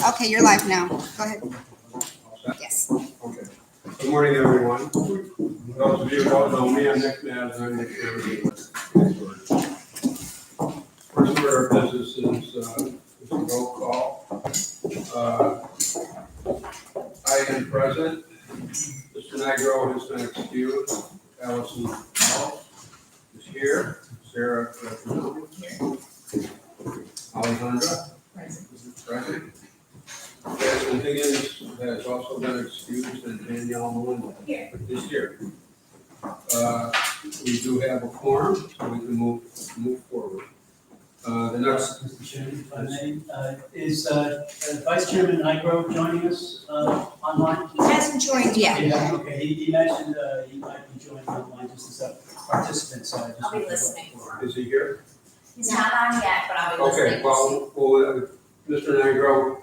Okay, you're live now. Go ahead. Yes. Okay. Good morning, everyone. For those of you who don't know me, I'm Nick Madison. I'm the chairman of the First order of business is a roll call. I am present. Mr. Nigro has been excused. Allison Hall is here. Sarah Alejandra present. Jasmine Higgins has also been excused, and Danielle Melinda is here. We do have a quorum, so we can move forward. The next. Mr. Chairman, if I may, is Vice Chairman Nigro joining us online? He hasn't joined yet. Yeah, okay, he mentioned he might be joining online just as a participant, so I just. I'll be listening. Is he here? He's not on yet, but I'll be listening. Okay, well, Mr. Nigro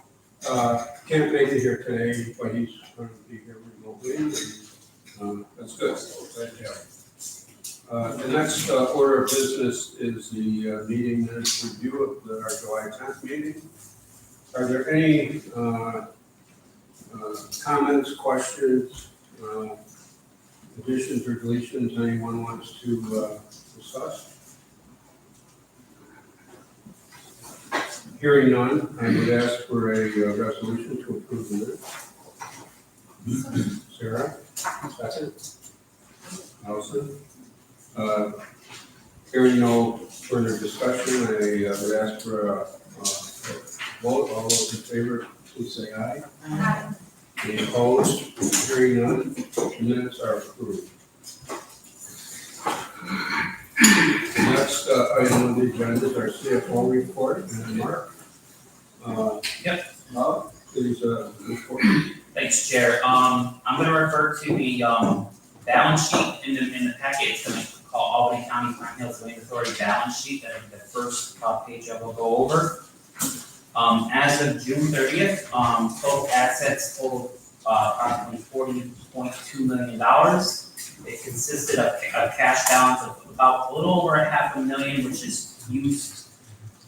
can't make it here today, but he's going to be here remotely. That's good. Glad to have him. The next order of business is the meeting minutes review of our July 10th meeting. Are there any comments, questions, additions or deletions anyone wants to discuss? Hearing none, I would ask for a resolution to approve the minutes. Sarah, second. Allison. Hearing no further discussion, I would ask for a vote. All those in favor, please say aye. Aye. Any opposed? Hearing none, the minutes are approved. The next item on the agenda is our CFO report, and Mark. Yep. Mark, please report. Thanks, Chair. I'm gonna refer to the balance sheet in the packet. It's gonna call Albany County Pine Hills Land Authority balance sheet. That is the first page I will go over. As of June 30th, total assets total approximately $40.2 million. It consisted of a cash balance of about a little over $500,000, which is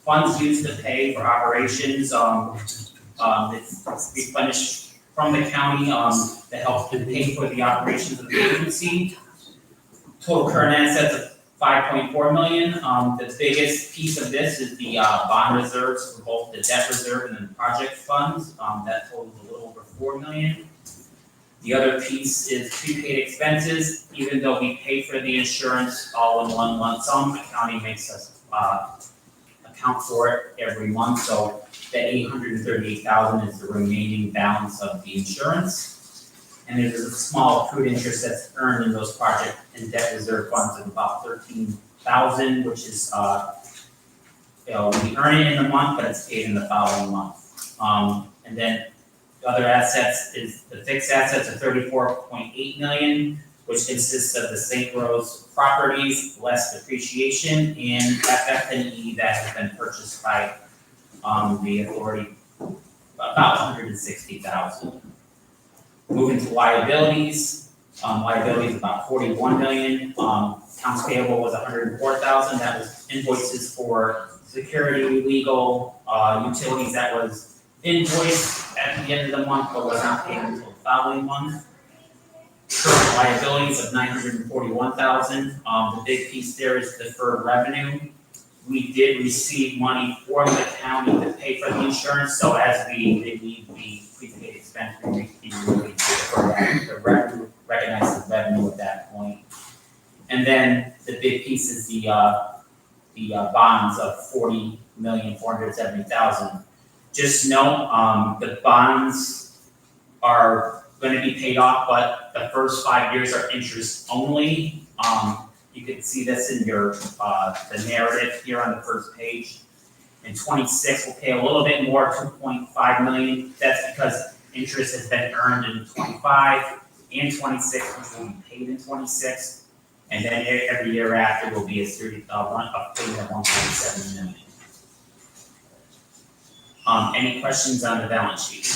funds used to pay for operations. It's replenished from the county to help to pay for the operations of the agency. Total current assets of $5.4 million. The biggest piece of this is the bond reserves for both the debt reserve and the project funds. That totals a little over $4 million. The other piece is prepaid expenses. Even though we pay for the insurance all in one lump sum, the county makes us account for it every month. So the $838,000 is the remaining balance of the insurance. And there's a small accrued interest that's earned in those project and debt reserve funds of about $13,000, which is we earn it in the month, but it's paid in the following month. And then the other assets is the fixed assets of $34.8 million, which consists of the St. Rose properties, less depreciation, and FF&E that has been purchased by the authority, about $160,000. Moving to liabilities, liabilities about $41 million. Accounts payable was $104,000. That was invoices for security, legal, utilities that was invoiced at the end of the month, but was not paid until the following month. Current liabilities of $941,000. The big piece there is deferred revenue. We did receive money from the county to pay for the insurance, so as they need the prepaid expense, we defer that to recognize the revenue at that point. And then the big piece is the bonds of $40,470,000. Just note, the bonds are going to be paid off, but the first 5 years are interest only. You can see this in your the narrative here on the first page. In 26, we'll pay a little bit more, $2.5 million. That's because interest has been earned in 25 and 26, which will be paid in 26. And then every year after will be a payment of $1.7 million. Any questions on the balance sheet?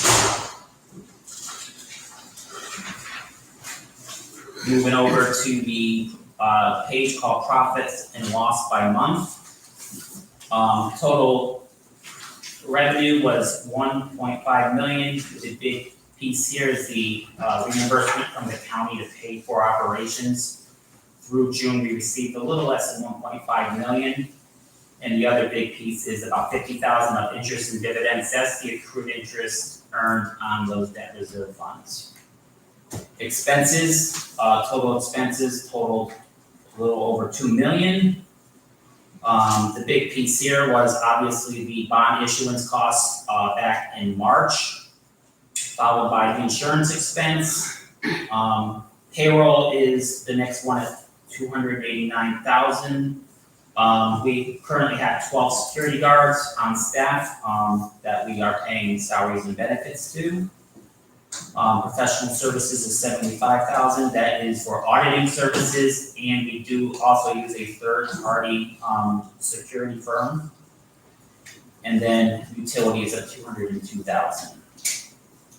Moving over to the page called profits and loss by month. Total revenue was 1.5 million. The big piece here is the reimbursement from the county to pay for operations. Through June, we received a little less than 1.5 million. And the other big piece is about 50,000 of interest and dividends. That's the accrued interest earned on those debt reserve funds. Expenses, total expenses totaled a little over 2 million. The big piece here was obviously the bond issuance costs back in March, followed by the insurance expense. Payroll is the next one at 289,000. We currently have 12 security guards on staff that we are paying salaries and benefits to. Professional services is 75,000. That is for auditing services, and we do also use a third-party security firm. And then utilities of 202,000.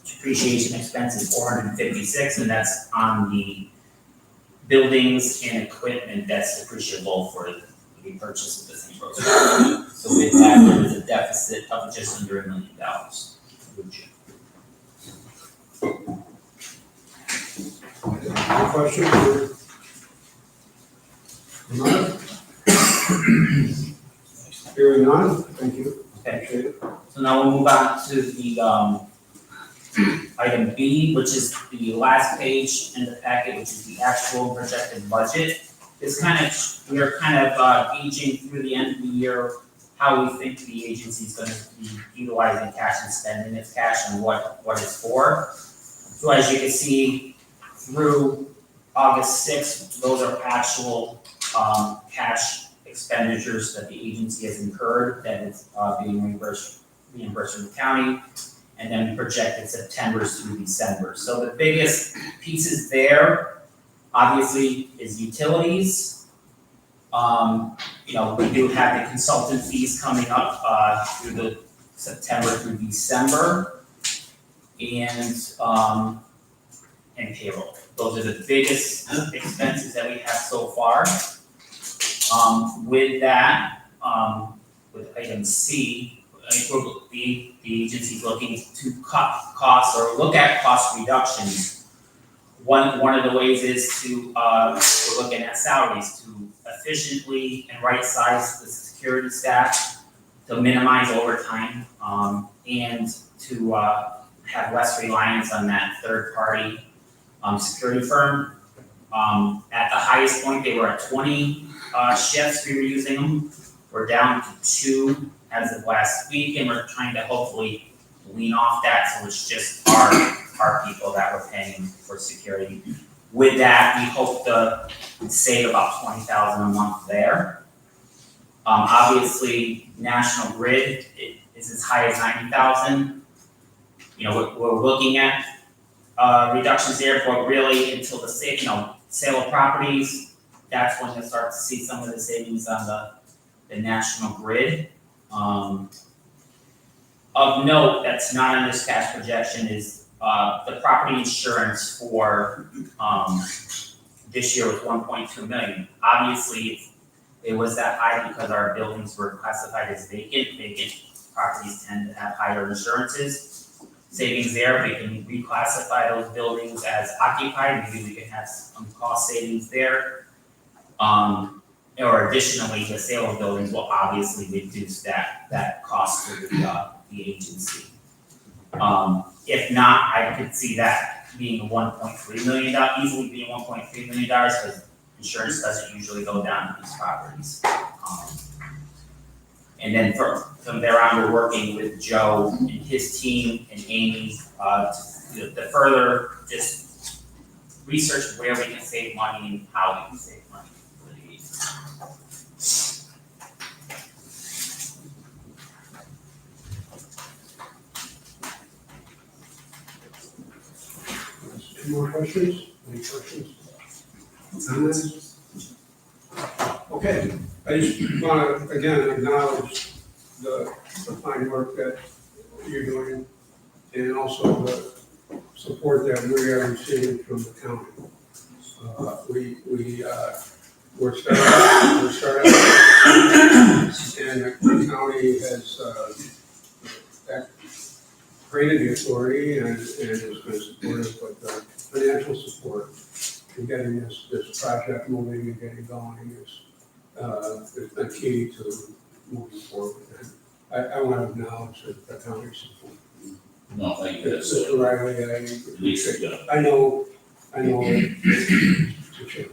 Depreciation expense is 456, and that's on the buildings and equipment that's depreciable for the purchase of the same road. So with that, there is a deficit of just under $1 million. Any questions? None? Hearing none, thank you. Okay. Appreciate it. So now we'll move on to the item B, which is the last page in the packet, which is the actual projected budget. We are kind of gauging through the end of the year how we think the agency is going to be utilizing cash and spending its cash and what it's for. So as you can see, through August 6th, those are actual cash expenditures that the agency has incurred that is being reimbursed from the county. And then we projected September through December. So the biggest pieces there, obviously, is utilities. We do have the consultant fees coming up through the September through December, and payroll. Those are the biggest expenses that we have so far. With that, with item C, I think the agency's looking to cut costs or look at cost reductions. One of the ways is to, we're looking at salaries to efficiently and right-size the security staff to minimize overtime, and to have less reliance on that third-party security firm. At the highest point, they were at 20 shifts we were using them. We're down to 2 as of last week, and we're trying to hopefully wean off that, so it's just our people that we're paying for security. With that, we hope to save about $20,000 a month there. Obviously, National Grid is as high as 90,000. We're looking at reductions there, but really until the sale of properties, that's when you'll start to see some of the savings on the National Grid. Of note, that's not on this cash projection, is the property insurance for this year was 1.2 million. Obviously, it was that high because our buildings were classified as vacant. Vacant properties tend to have higher insurances. Savings there, we can reclassify those buildings as occupied. Maybe we can have some cost savings there. Or additionally, the sale of buildings will obviously reduce that cost to the agency. If not, I could see that being $1.3 million, easily being $1.3 million, because insurance doesn't usually go down to these properties. And then from there on, we're working with Joe and his team and Amy to further just research where we can save money and how we can save money for the agency. Any more questions? Any questions? Comments? Okay, I just want to again acknowledge the fine work that you're doing and also the support that we are receiving from the county. We're starting, and the county has created the authority and is going to support us with financial support in getting this project moving and getting going is the key to moving forward. And I want to acknowledge the county's support. No, thank you, that's, Mr. Riley, at least, yeah. I know, it's a challenge.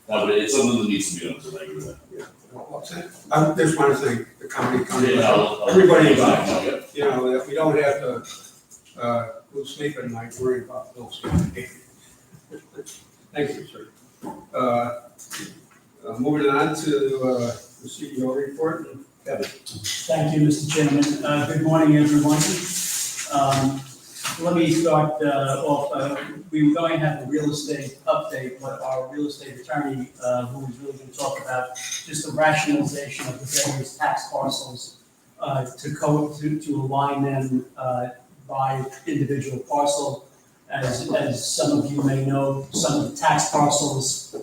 No, but it's something that needs to be done, so thank you for that. Yeah. I just want to thank the county, Yeah, I'll- everybody I'll- involved. Yeah. You know, that we don't have to lose sleep at night worrying about bills. Thank you, sir. Moving on to the CEO report, Kevin. Thank you, Mr. Chairman. Good morning, everyone. Let me start off. We were going to have a real estate update, but our real estate attorney, who is really going to talk about just the rationalization of the various tax parcels to align them by individual parcel. As some of you may know, some of the tax parcels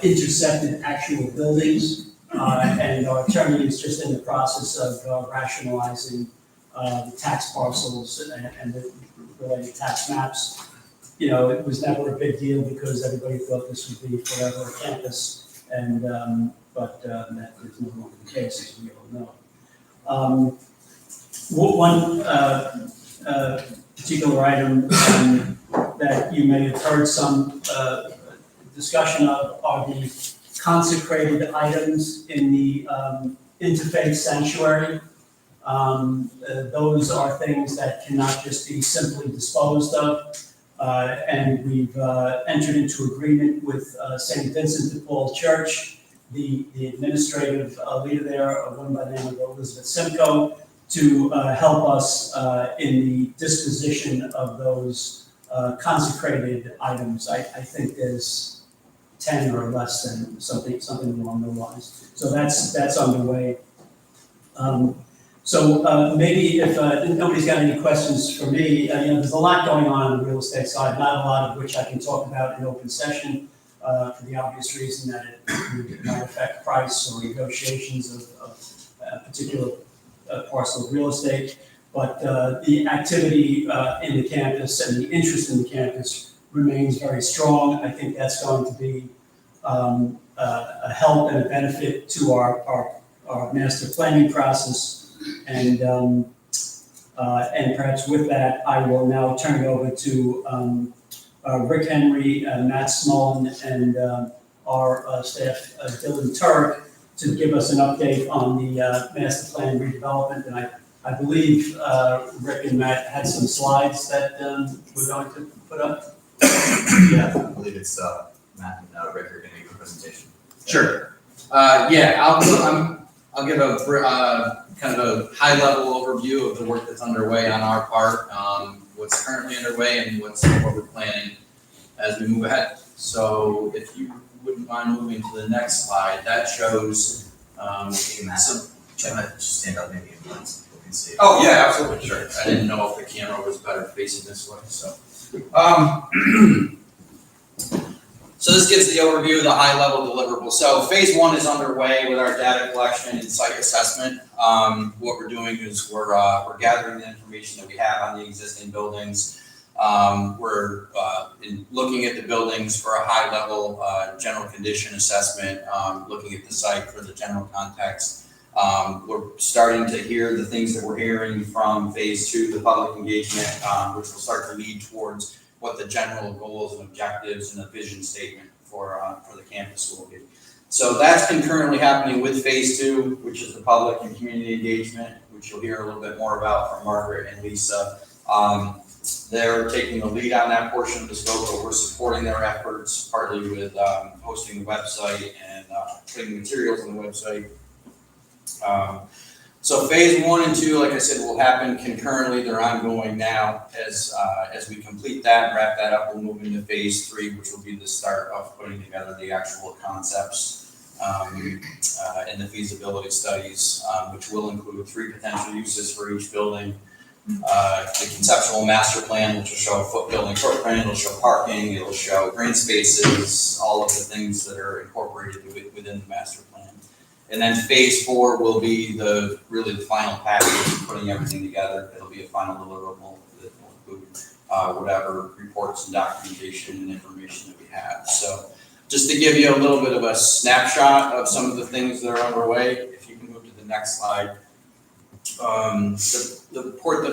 intersected actual buildings, and our attorney is just in the process of rationalizing the tax parcels and the related tax maps. You know, it was never a big deal because everybody thought this would be forever a campus, and but that is no longer the case, as we all know. One particular item that you may have heard some discussion of are the consecrated items in the interfaith sanctuary. Those are things that cannot just be simply disposed of. And we've entered into agreement with St. Vincent de Paul Church, the administrative leader there, a woman by the name of Elizabeth Simcoe, to help us in the disposition of those consecrated items. I think there's 10 or less than something along those lines. So that's underway. So maybe if nobody's got any questions for me, you know, there's a lot going on the real estate side, not a lot of which I can talk about in open session for the obvious reason that it might affect price or negotiations of a particular parcel of real estate. But the activity in the campus and the interest in the campus remains very strong. I think that's going to be a help and a benefit to our master planning process. And perhaps with that, I will now turn it over to Rick Henry, Matt Smullen, and our staff, Dylan Turk, to give us an update on the master plan redevelopment. And I believe Rick and Matt had some slides that we're going to put up. Yeah, I believe it's Matt and Rick are going to give a presentation. Sure. Yeah, I'll give a kind of a high-level overview of the work that's underway on our part, what's currently underway, and what we're planning as we move ahead. So, if you wouldn't mind moving to the next slide, that shows some. Can I just stand up maybe in once so people can see? Oh yeah, absolutely, sure. I didn't know if the camera was better facing this way, so. So this gives the overview of the high-level deliverables. So phase one is underway with our data collection and site assessment. What we're doing is we're gathering the information that we have on the existing buildings. We're looking at the buildings for a high-level general condition assessment, looking at the site for the general context. We're starting to hear the things that we're hearing from phase two, the public engagement, which will start to lead towards what the general goals and objectives and the vision statement for the campus will be. So that's concurrently happening with phase two, which is the public and community engagement, which you'll hear a little bit more about from Margaret and Lisa. They're taking the lead on that portion of the scope, but we're supporting their efforts partly with hosting the website and putting materials on the website. So phase one and two, like I said, will happen concurrently. They're ongoing now. As we complete that and wrap that up, we'll move into phase three, which will be the start of putting together the actual concepts and the feasibility studies, which will include 3 potential uses for each building. The conceptual master plan, which will show a building footprint, it'll show parking, it'll show green spaces, all of the things that are incorporated within the master plan. And then phase 4 will be really the final package, putting everything together. It'll be a final deliverable that will include whatever reports and documentation and information that we have. So just to give you a little bit of a snapshot of some of the things that are underway, if you can move to the next slide. The part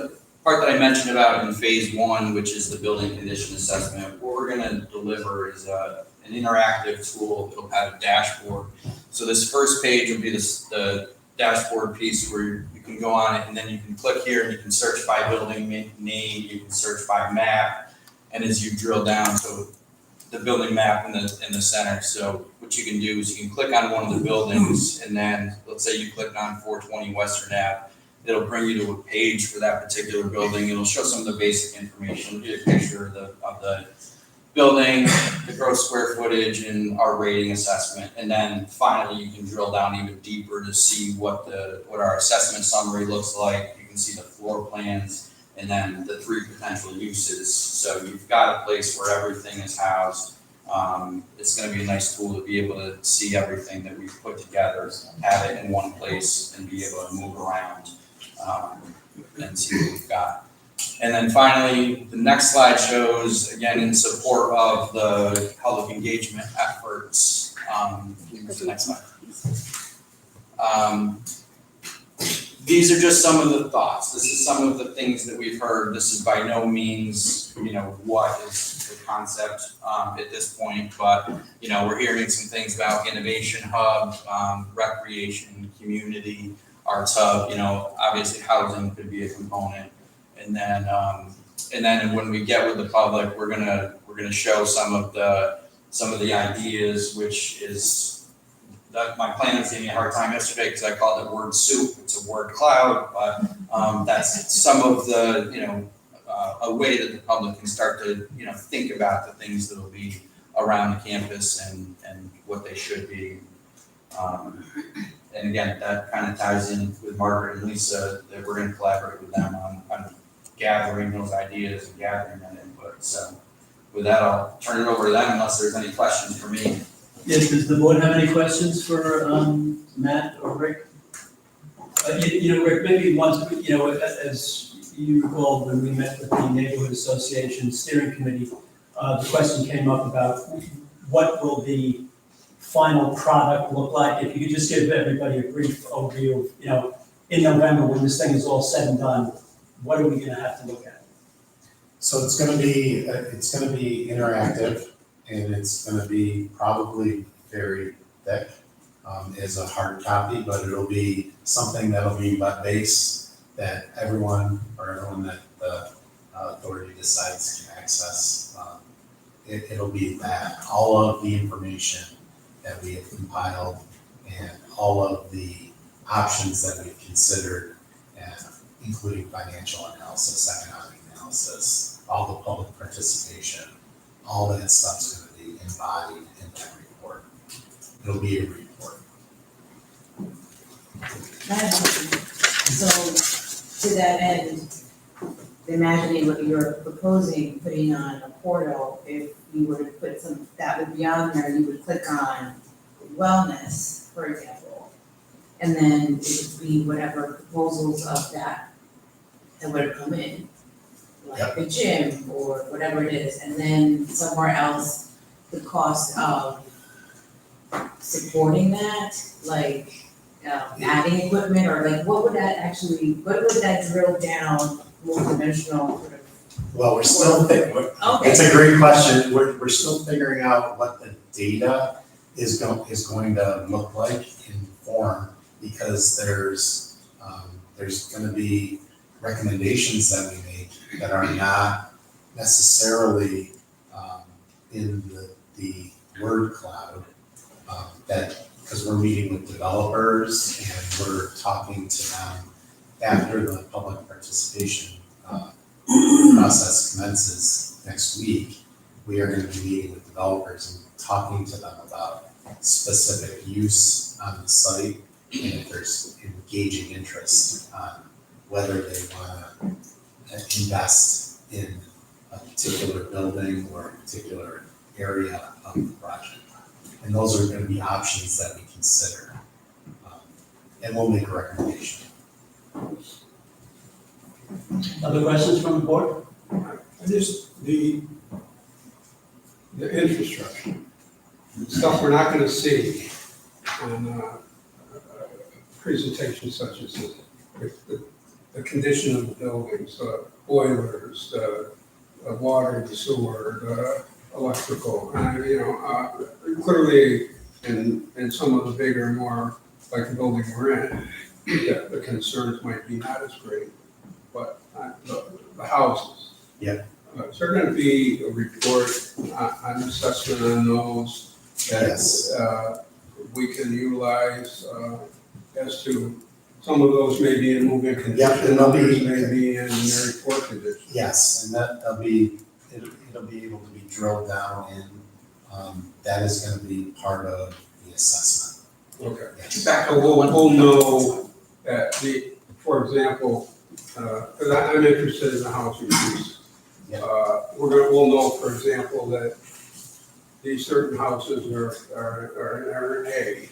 that I mentioned about in phase 1, which is the building condition assessment, what we're gonna deliver is an interactive tool. It'll have a dashboard. So this first page will be the dashboard piece where you can go on it, and then you can click here and you can search by building name, you can search by map, and as you drill down, so the building map in the center. So what you can do is you can click on one of the buildings, and then let's say you click on 420 Western Ave. It'll bring you to a page for that particular building. It'll show some of the basic information. It'll get a picture of the building, the gross square footage, and our rating assessment. And then finally, you can drill down even deeper to see what our assessment summary looks like. You can see the floor plans, and then the 3 potential uses. So you've got a place where everything is housed. It's gonna be a nice tool to be able to see everything that we've put together, have it in one place, and be able to move around and see what we've got. And then finally, the next slide shows, again, in support of the public engagement efforts. Can you move to the next slide? These are just some of the thoughts. This is some of the things that we've heard. This is by no means, what is the concept at this point, but, we're hearing some things about innovation hub, recreation, community, arts hub, obviously housing could be a component. And then when we get with the public, we're gonna show some of the ideas, which is that my planners gave me a hard time yesterday because I called it word soup. It's a word cloud, but that's some of the a way that the public can start to think about the things that will be around the campus and what they should be. And again, that kind of ties in with Margaret and Lisa, that we're going to collaborate with them on gathering those ideas and gathering that input. So with that, I'll turn it over to them unless there's any questions for me. Yes, does the board have any questions for Matt or Rick? Rick, maybe once, as you recall, when we met with the Neighborhood Association Steering Committee, the question came up about what will the final product look like. If you could just give everybody a brief overview of, in November, when this thing is all said and done, what are we gonna have to look at? So it's gonna be interactive, and it's gonna be probably very thick as a hard copy, but it'll be something that'll be web-based that everyone that the authority decides can access. It'll be that, all of the information that we have compiled and all of the options that we've considered, and including financial analysis, economic analysis, all the public participation, all that stuff's gonna be embodied in that report. It'll be a report. So to that end, imagining what you're proposing, putting on a portal, if you were to put that would be on there, you would click on wellness, for example, and then it would be whatever proposals of that would come in, like the gym or whatever it is, and then somewhere else, the cost of supporting that, like adding equipment, or like what would that drill down more dimensional sort of? Well, we're still Okay. it's a great question. We're still figuring out what the data is going to look like in form, because there's gonna be recommendations that we make that are not necessarily in the word cloud, because we're meeting with developers and we're talking to them after the public participation process commences next week. We are going to be meeting with developers and talking to them about specific use on the site, and if there's engaging interest on whether they want to invest in a particular building or a particular area of the project. And those are going to be options that we consider. and we'll make a recommendation. Other questions from the board? Just the infrastructure, stuff we're not gonna see on presentations such as this. The condition of the buildings, boilers, the water, the sewer, the electrical, clearly in some of the bigger, more like the building we're in, the concerns might be not as great, but the houses. Yeah. Is there gonna be a report on assessment on those Yes. that we can utilize as to some of those may be in moving condition, Yep, and they'll be- others may be in very poor condition. Yes, and it'll be able to be drilled down and, that is gonna be part of the assessment. Okay. Yes. Back to So one. we'll know that for example, because I'm interested in the housing piece. Yeah. We'll know, for example, that these certain houses are an A,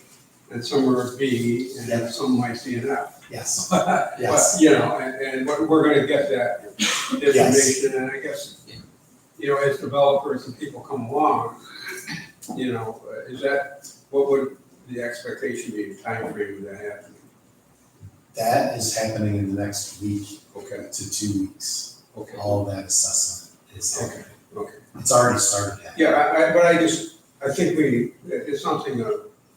and some are a B, and Yeah. some might be an F. Yes, But, yes, and we're gonna get that information, and I guess, as developers and people come along, is that, what would the expectation be, timeframe of that happening? that is happening in the next week Okay, to 2 weeks. okay, All of that assessment is okay, happening. okay. It's already started happening. Yeah, but I think it's something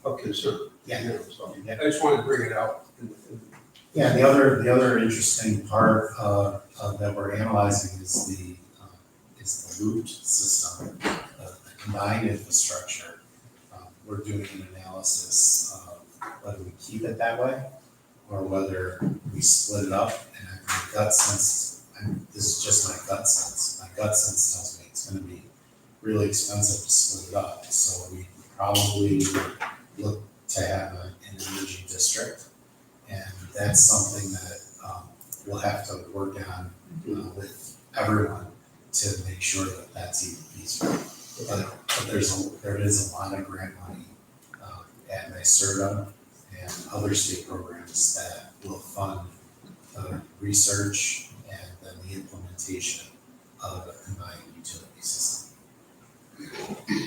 of concern. Yeah. So Yeah. I just wanted to bring it out. Yeah, the other interesting part that we're analyzing is the loop system, the combined infrastructure. We're doing an analysis of whether we keep it that way or whether we split it up. And my gut sense, this is just my gut sense. My gut sense tells me it's gonna be really expensive to split it up. So we probably look to have an emerging district. And that's something that we'll have to work on with everyone to make sure that that's easier. But there is a lot of grant money at NYSERDA and other state programs that will fund research and then the implementation of a combined utility system.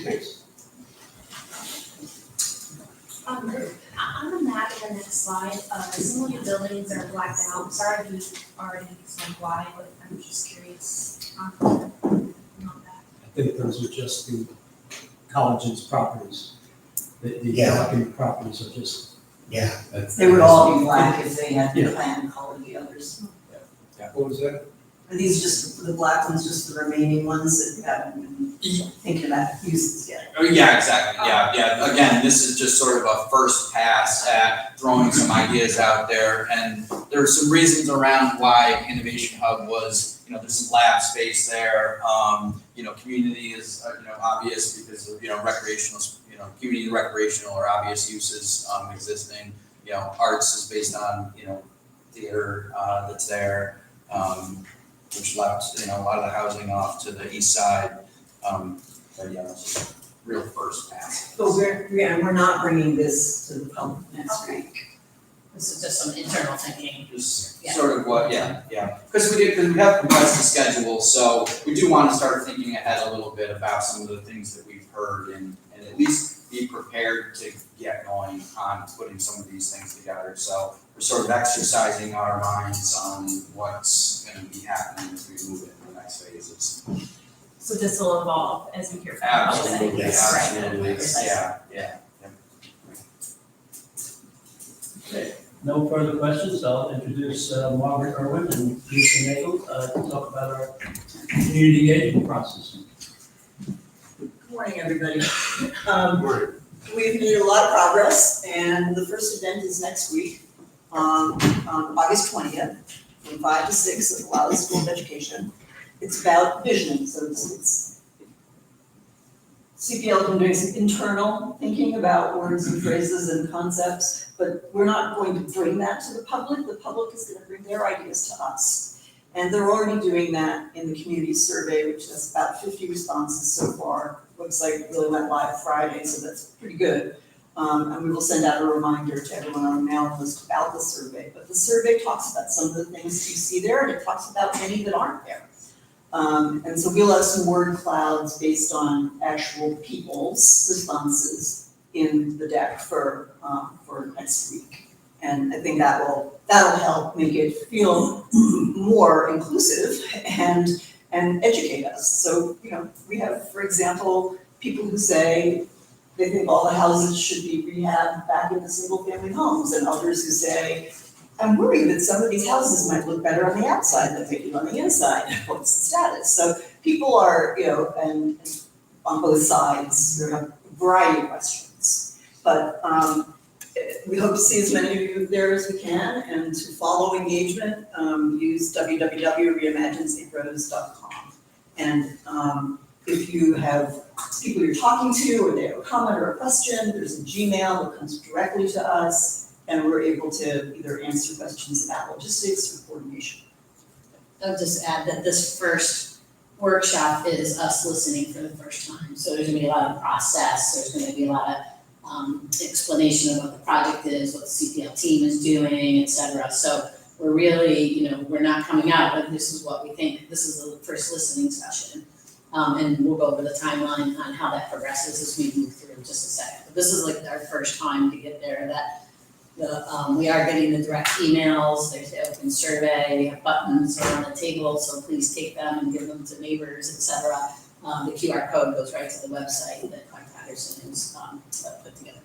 Thanks. On the map in the next slide, some of the buildings are blacked out. Sorry if you already explained why, but I'm just curious on that. I think those are just the college's properties. The Yeah. developing properties are just, Yeah, that's. They would all be black if they had the Yeah. plan color the others. What was that? Are these just, the black ones, just the remaining ones that you haven't been thinking about uses yet? Oh, yeah, exactly, yeah, again, this is just sort of a first pass at throwing some ideas out there, and there are some reasons around why Innovation Hub was, there's some lab space there, community is, obvious because of, recreational, community recreational or obvious uses, existing, arts is based on, theater, that's there, which left, a lot of the housing off to the east side, but yeah, it's just a real first pass. But we're not bringing this to the public next Okay. week. This is just some internal thinking. Just Yeah. sort of what, because we have compressed the schedule, so we do want to start thinking ahead a little bit about some of the things that we've heard and at least be prepared to get going on putting some of these things together. So we're sort of exercising our minds on what's gonna be happening as we move into the next phases. So this will evolve as we hear from the public. Absolutely, Yes. absolutely, Precisely. yeah. no further questions. I'll introduce Margaret Irwin and Lisa Nagel to talk about our community engagement process. Good morning, everybody. Right. We've made a lot of progress, and the first event is next week, on August 20th, from 5 to 6 at the Lowell School of Education. It's about visioning, so it's CPL has been doing some internal thinking about words and phrases and concepts, but we're not going to bring that to the public is gonna bring their ideas to us. And they're already doing that in the community survey, which has about 50 responses so far. Website really went live Friday, so that's pretty good. And we will send out a reminder to everyone on the mailing list about the survey. But the survey talks about some of the things you see there, and it talks about many that aren't there. And so we'll have some word clouds based on actual people's responses in the deck for next week. And I think that'll help make it feel more inclusive and educate us. So, we have, for example, people who say they think all the houses should be rehabbed back into single-family homes, and others who say, I'm worried that some of these houses might look better on the outside than they do on the inside. What's the status? So people are, and on both sides, we have a variety of questions. But we hope to see as many of you there as we can, and to follow engagement, use www.reimaginesaprose.com. And if you have people you're talking to, or they have a comment or a question, there's a Gmail that comes directly to us, and we're able to either answer questions about logistics or coordination. I'll just add that this first workshop is us listening for the first time. So there's gonna be a lot of process, there's gonna be a lot of explanation of what the project is, what the CPL team is doing, et cetera. So we're really, we're not coming out, but this is what we think. This is the first listening session. And we'll go over the timeline on how that progresses as we move through in just a second. But this is like our first time to get there, that we are getting the direct emails, there's the open survey, we have buttons around the table, so please take them and give them to neighbors, et cetera. The QR code goes right to the website that Mike Patterson has put together.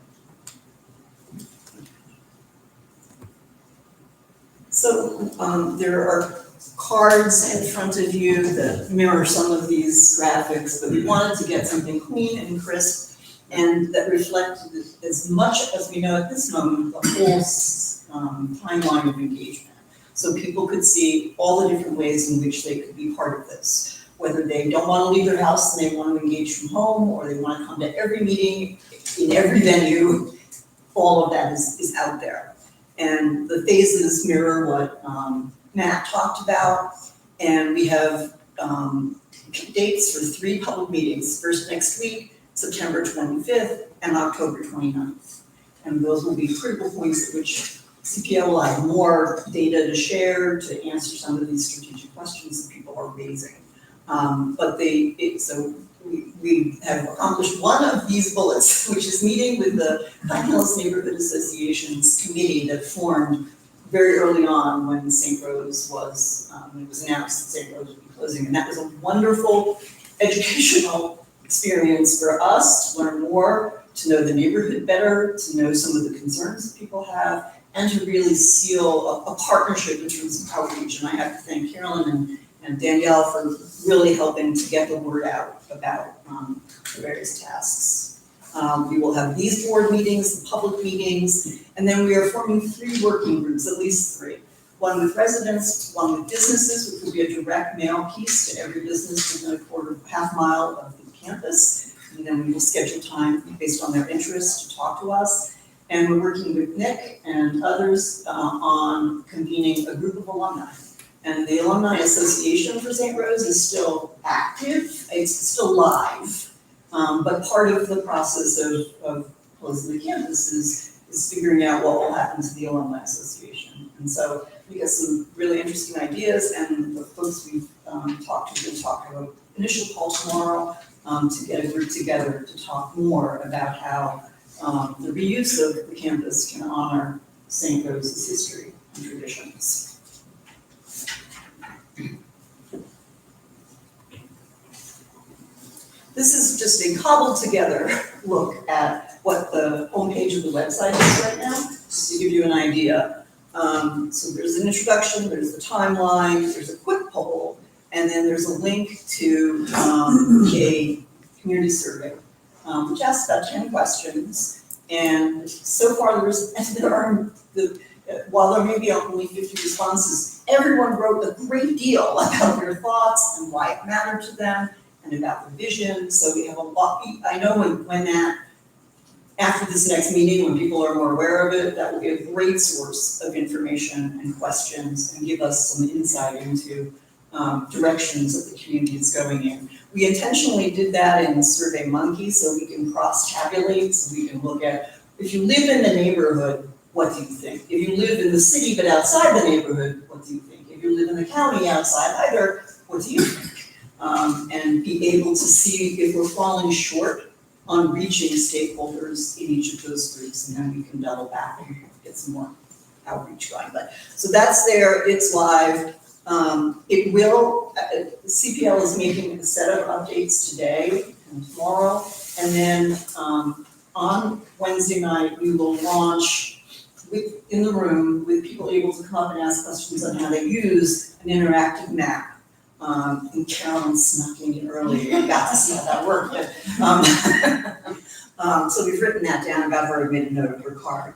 So there are cards in front of you that mirror some of these graphics, but we wanted to get something clean and crisp and that reflected as much as we know at this moment, the whole timeline of engagement. So people could see all the different ways in which they could be part of this. Whether they don't want to leave their house and they want to engage from home, or they want to come to every meeting in every venue, all of that is out there. And the phases mirror what Matt talked about, and we have dates for 3 public meetings, first next week, September 25th, and October 29th. And those will be critical points at which CPL will have more data to share to answer some of these strategic questions that people are raising. So we have accomplished one of these bullets, which is meeting with the Pine Hills Neighborhood Association's committee that formed very early on when St. Rose was, when it was announced that St. Rose would be closing. And that was a wonderful educational experience for us to learn more, to know the neighborhood better, to know some of the concerns that people have, and to really seal a partnership in terms of outreach. And I have to thank Carolyn and Danielle for really helping to get the word out about the various tasks. We will have these board meetings, the public meetings, and then we are forming 3 working groups, at least 3. One with residents, one with businesses, which will be a direct mail piece to every business within a half mile of the campus. And then we will schedule time based on their interest to talk to us. And we're working with Nick and others on convening a group of alumni. And the Alumni Association for St. Rose is still active, it's still live. But part of the process of closing the campus is figuring out what will happen to the Alumni Association. And so we got some really interesting ideas, and the folks we've talked to, we'll talk about initial call tomorrow to get a group together to talk more about how the reuse of the campus can honor St. Rose's history and traditions. This is just a cobbled together look at what the homepage of the website is right now, just to give you an idea. So there's an introduction, there's the timeline, there's a quick poll, and then there's a link to a community survey, which asks about 10 questions. And so far while there may be only 50 responses, everyone wrote a great deal about their thoughts and why it mattered to them, and about the vision. So we have a lot. I know when that, after this next meeting, when people are more aware of it, that will be a great source of information and questions and give us some insight into directions that the community is going in. We intentionally did that in SurveyMonkey so we can cross-tabulate, so we can look at If you live in the neighborhood, what do you think? If you live in the city but outside the neighborhood, what do you think? If you live in the county outside either, what do you think? And be able to see if we're falling short on reaching stakeholders in each of those groups, and then we can double back and get some more outreach going. But, so that's there, it's live. It will, CPL is making a set of updates today and tomorrow, and then, on Wednesday night, we will launch in the room with people able to come up and ask questions on how they use an interactive map. And Carolyn snuck in early, and got to see how that worked, but, so we've written that down, got her, made a note of her card.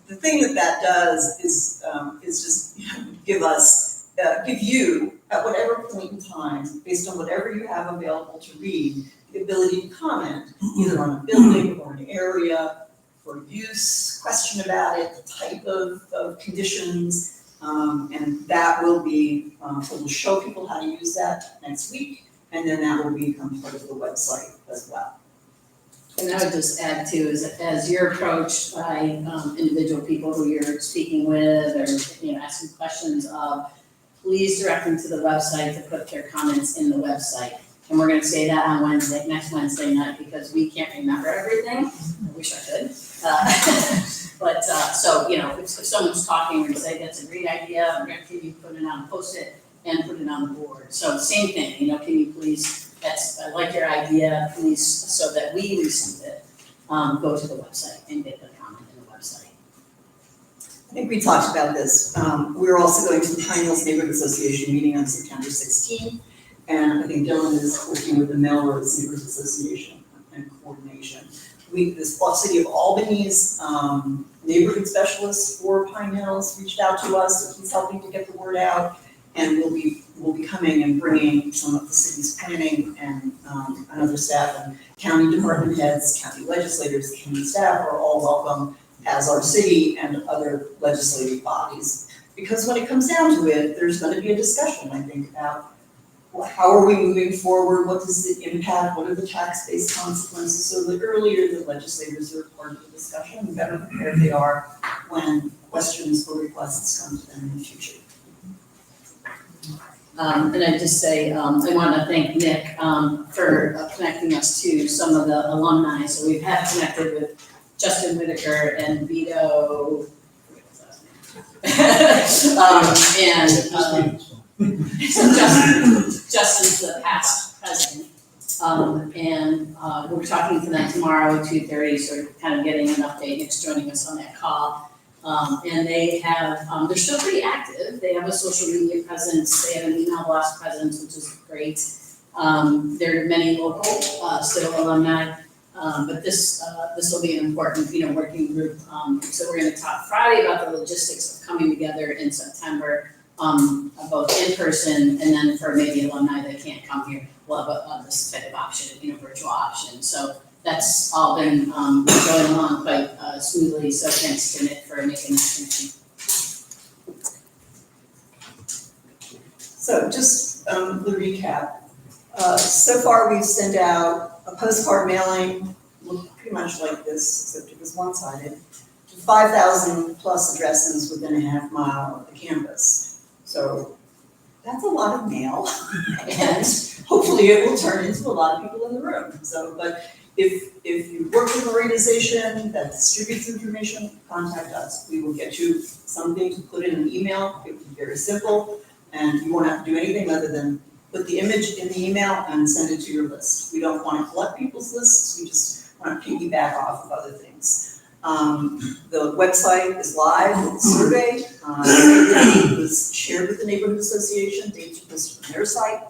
The thing that does is just give you, at whatever point in time, based on whatever you have available to read, the ability to comment, either on a building or an area, for use, question about it, the type of conditions, and that will be, so we'll show people how to use that next week, and then that will become part of the website as well. And I would just add too, is that as you're approached by individual people who you're speaking with or, asking questions of, please direct them to the website to put their comments in the website. And we're gonna say that on next Wednesday night, because we can't remember everything. I wish I could. But, so, if someone's talking, we're gonna say, that's a great idea, we're gonna keep you put it on, post it, and put it on the board. So same thing, can you please, I like your idea, please, so that we receive it, go to the website and get the comment in the website. I think we talked about this. We're also going to the Pine Hills Neighborhood Association meeting on September 16th. And I think Dylan is working with the Melrose Neighborhood Association and coordination. The city of Albany's neighborhood specialist for Pine Hills reached out to us, so he's helping to get the word out. And we'll be coming and bringing some of the city's planning and other staff and county department heads, county legislators, county staff are all welcome, as our city and other legislative bodies. Because when it comes down to it, there's going to be a discussion, I think, about how are we moving forward, what does it impact, what are the tax-based consequences, so the earlier the legislators are part of the discussion, the better prepared they are when questions or requests come to them in the future. And I just say, I want to thank Nick for connecting us to some of the alumni. So we have connected with Justin Whitaker and Vito, so Justin's the past president. And we're talking to them tomorrow at 2:30, so kind of getting an update. Nick's joining us on that call. And they have, they're still pretty active. They have a social media presence. They have an email blast presence, which is great. There are many local, still alumni. But this will be an important, working group. So we're going to talk Friday about the logistics of coming together in September, both in person and then for maybe alumni that can't come here, we'll have this type of option, virtual option. So that's all been going along quite smoothly. So thanks to Nick for making that connection. So just the recap. So far we've sent out a postcard mailing, pretty much like this, except it was one-sided, to 5,000 plus addresses within a half mile of the campus. So that's a lot of mail, and hopefully it will turn into a lot of people in the room. So, but if you work with an organization that distributes information, contact us. We will get you something to put in an email. It will be very simple, and you won't have to do anything other than put the image in the email and send it to your list. We don't want to collect people's lists, we just want to piggyback off of other things. The website is live with the survey. It was shared with the neighborhood association, dates are posted on their site.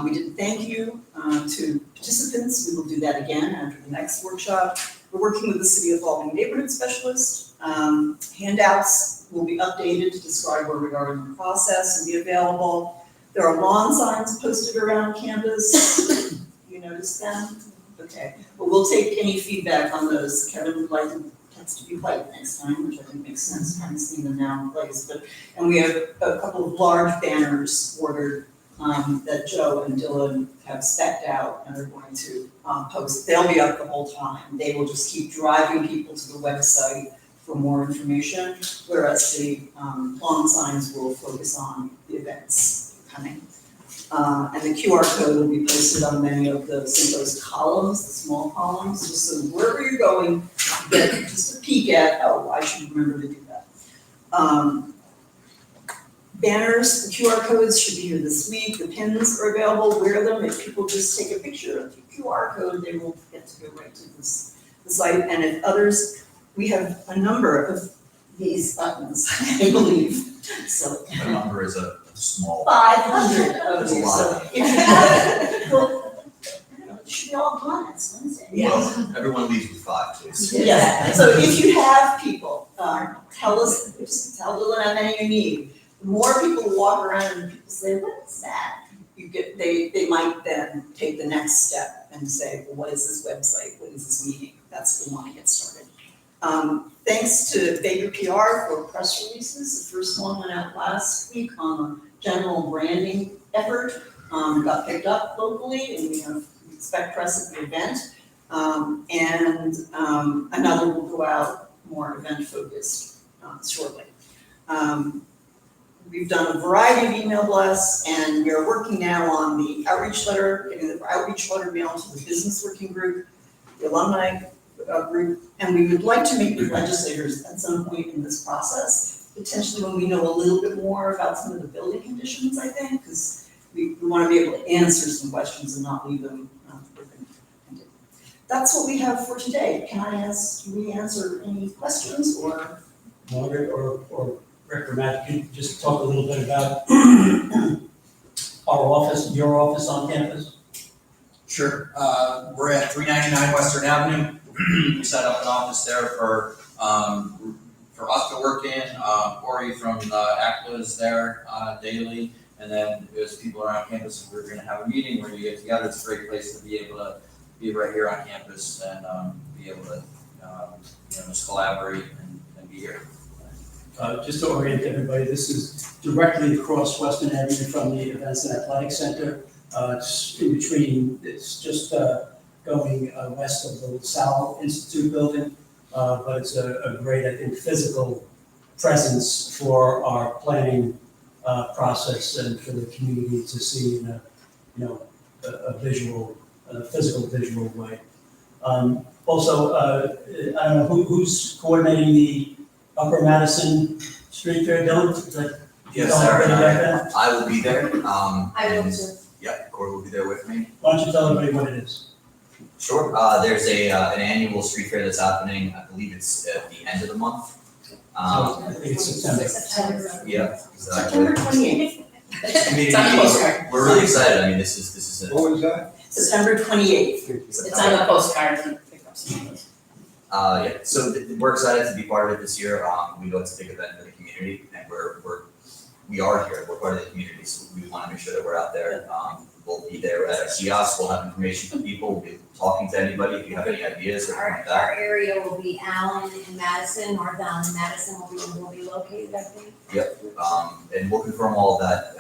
We did thank you to participants. We will do that again after the next workshop. We're working with the City of Albany neighborhood specialist. Handouts will be updated to describe where we are in the process and be available. There are lawn signs posted around campus. You noticed them? Okay. Well, we'll take any feedback on those. Kevin would like the text to be white next time, which I think makes sense. I haven't seen them now in place. And we have a couple of large banners ordered that Joe and Dylan have spec'd out and are going to post. They'll be up the whole time. They will just keep driving people to the website for more information, whereas the lawn signs will focus on the events coming. And the QR code will be posted on many of those columns, the small columns, just so wherever you're going, you get just a peek at, oh, I should remember to do that. Banners, the QR codes should be here this week, the pins are available, wear them, if people just take a picture of the QR code, they will get to go right to the site, and if others, we have a number of these buttons, I believe, so. The number is a small. 500 of That's a these, lot. so if you have, well, I don't know, it should be all gone, it's Wednesday. Well, everyone leaves with 5, please. Yes, so if you have people, tell us, just tell Dylan how many you need. The more people walk around and people say, what is that? They might then take the next step and say, well, what is this website? What is this meeting? That's when we want to get started. Thanks to Baker PR for press releases. The first one went out last week on a general branding effort, got picked up locally, and we expect press at the event. And another will go out more event focused shortly. We've done a variety of email blasts, and we are working now on the outreach letter, getting the outreach letter mailed to the business working group, the alumni group, and we would like to meet with legislators at some point in this process, potentially when we know a little bit more about some of the building conditions, I think, because we want to be able to answer some questions and not leave them open-ended. That's what we have for today. Can we answer any questions or? Margaret or Rick or Matt, can you just talk a little bit about our office, your office on campus? Sure, we're at 399 Western Avenue. We set up an office there for us to work in. Corey from ACPHLA is there daily, and then there's people around campus. We're going to have a meeting where you get together. It's a great place to be able to be right here on campus and be able to just collaborate and be here. Just to orient everybody, this is directly across Western Avenue from the Events and Athletic Center. It's in between, it's just going west of the LaSalle Institute building, but it's a great, I think, physical presence for our planning process and for the community to see in a visual, physical visual way. Also, I don't know who's coordinating the Upper Madison Street Fair, Dylan? Yes, sir. I will be there. I will and- too. Yeah, Corey will be there with me. Why don't you tell everybody what it is? Sure. There's an annual street fair that's happening. I believe it's at the end of the month. I think it's September. September. Yeah, exactly. September 28th. It's on the postcard. We're really excited. I mean, this is What was that? September 28th. It's on the postcard, if you pick up some of those. Yeah, so we're excited to be part of it this year. We know it's a big event for the community, and we are here. We're part of the community, so we want to make sure that we're out there. We'll be there at a kiosk. We'll have information for people. We'll be talking to anybody if you have any ideas or anything like that. Our area will be Allen and Madison, North Allen and Madison will be located, I think. And we'll confirm all of that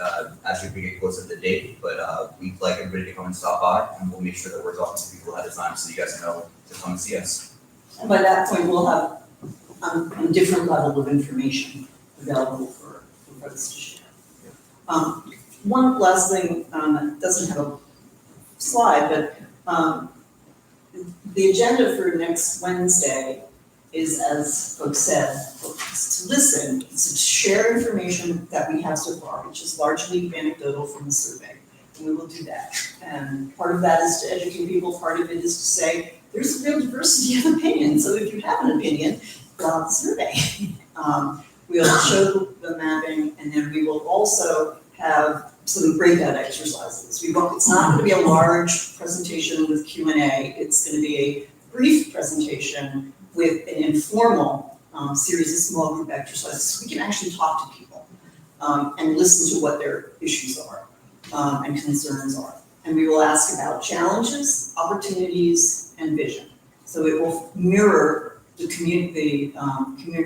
as we get closer to the date. But we'd like everybody to come and stop by, and we'll make sure that we're talking to people ahead of time so you guys know to come and see us. And by that point, we'll have a different level of information available for us to share. One last thing that doesn't have a slide, but the agenda for next Wednesday is, as folks said, to listen, to share information that we have so far, which is largely anecdotal from the survey. And we will do that. And part of that is to educate people, part of it is to say, there's a real diversity of opinion, so if you have an opinion, fill out the survey. We'll show the mapping, and then we will also have some breakout exercises. It's not gonna be a large presentation with Q&A, it's gonna be a brief presentation with an informal series of small group exercises, so we can actually talk to people and listen to what their issues are and concerns are. And we will ask about challenges, opportunities, and vision. So it will mirror the community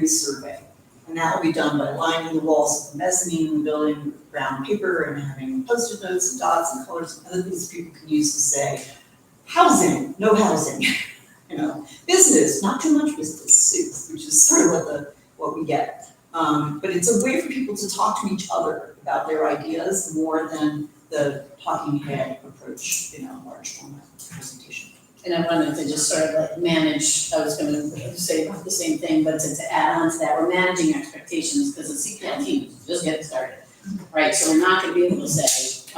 survey. And that will be done by lining the walls of the mezzanine in the building with brown paper and having Post-it notes and dots and colors and other things people can use to say, housing, no housing, you know, business, not too much business, which is sort of what we get. But it's a way for people to talk to each other about their ideas more than the talking head approach in a large format presentation. And I wanted to just sort of like manage, I was gonna say about the same thing, but to add on to that, we're managing expectations because the CPL team is just getting started, right? So we're not gonna be able to say,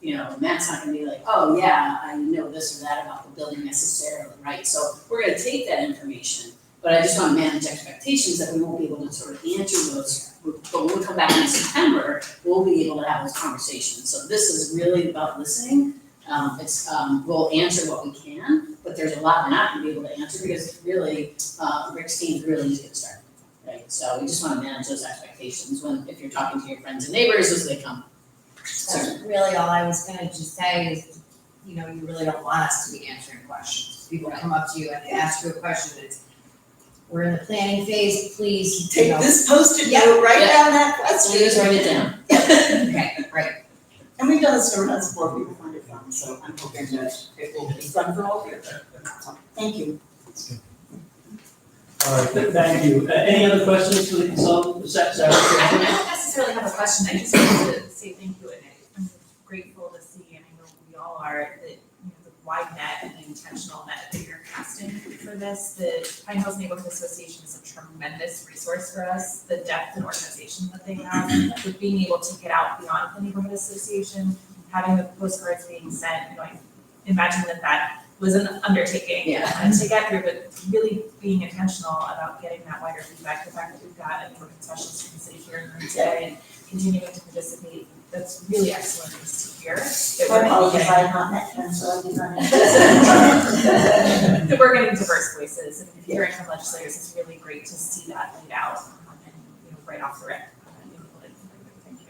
you know, Matt's not gonna be like, oh yeah, I know this or that about the building necessarily, right? So we're gonna take that information, but I just wanna manage expectations that we won't be able to sort of answer those. But when we come back in September, we'll be able to have those conversations. So this is really about listening. We'll answer what we can, but there's a lot we're not gonna be able to answer because really, Rick's team's really just getting started, right? So we just wanna manage those expectations if you're talking to your friends and neighbors as they come. That's really all I was gonna just say is, you know, you really don't want us to be answering questions. People come up to you and ask you a question, we're in the planning phase, please, you Take know. this Post-it Yeah, note, write yeah. down that question. Please write it down. Okay, right. And we've done this several times before, people find it fun, so I'm hoping that it will be fun for all of you. So, thank you. All right, thank you. Any other questions for the consultant? Sarah? I don't necessarily have a question, I just wanted to say thank you, and I'm grateful to see, and I know we all are, that, you know, the wide net and the intentional net that you're casting for this. The Pine Hills Neighborhood Association is a tremendous resource for us, the depth and organization that they have, with being able to get out beyond the neighborhood association, having the postcards being sent, you know, I imagine that was an undertaking to get through, but really being intentional about getting that wider feedback, the fact that we've got a neighborhood specialist who can sit here in the room today and continuing to participate, that's really excellent news to hear. I apologize, I have not met them, so I did not. That we're getting diverse voices, and if you're hearing from legislators, it's really great to see that laid out, and, you know, right off the rip. Thank you.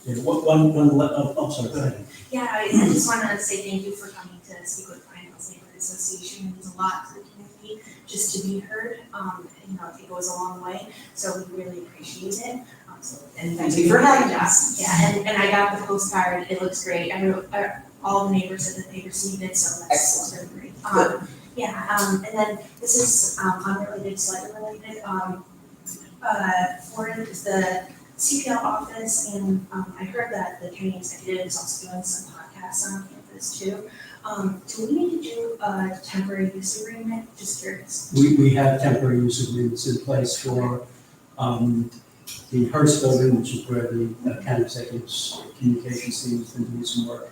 Yeah, I'm sorry, go ahead. Yeah, I just wanted to say thank you for coming to speak with Pine Hills Neighborhood Association. It means a lot to the community just to be heard. You know, it goes a long way, so we really appreciate it. And Thank you for having us. Yeah, and I got the postcard. It looks great. I wrote, all the neighbors said that they received it, so that's really great. And then this is unrelated, slightly related. For the CPL office, and I heard that the county executive is also doing some podcasts on campus too. Do we need to do a temporary use agreement? Just curious. We have temporary use agreements in place for the Hearst building, which is where the county executive's communications team has been doing some work.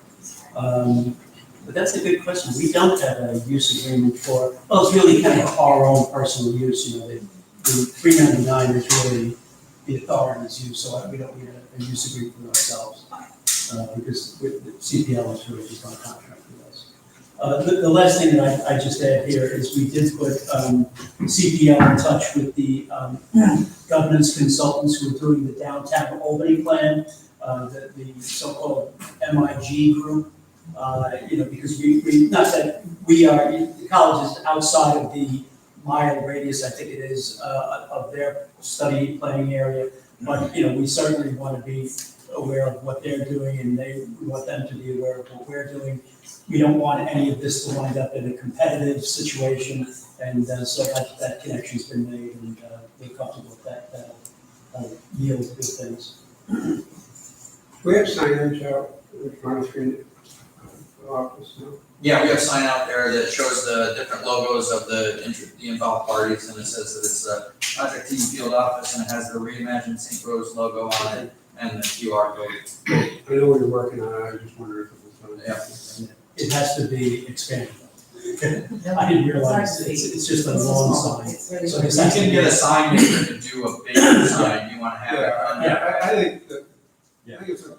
But that's a good question. We don't have a use agreement for, well, it's really kind of our own personal use, you know, the 399 is really the authority's use, so we don't need a use agreement for ourselves. Because the CPL is really just on contract with us. The last thing that I just add here is we did put CPL in touch with the governance consultants who are doing the downtown Albany plan, the so-called MIG group. You know, because we not that we are, the college is outside of the mile radius, I think it is, of their study planning area. But, you know, we certainly want to be aware of what they're doing, and we want them to be aware of what we're doing. We don't want any of this to wind up in a competitive situation, and so that connection's been made, and we're comfortable with that yield good things. We have signage out in front of the office now. Yeah, we have a sign out there that shows the different logos of the involved parties, and it says that it's the Project Team Field Office, and it has the Reimagined St. Rose logo on it, and the QR code. I know what you're working on, I just wondered if it was going to. It has to be expanded. I didn't realize it's just a long sign. So You can get a sign maker to do a bigger sign, you wanna have it on there. I think that, I think it's a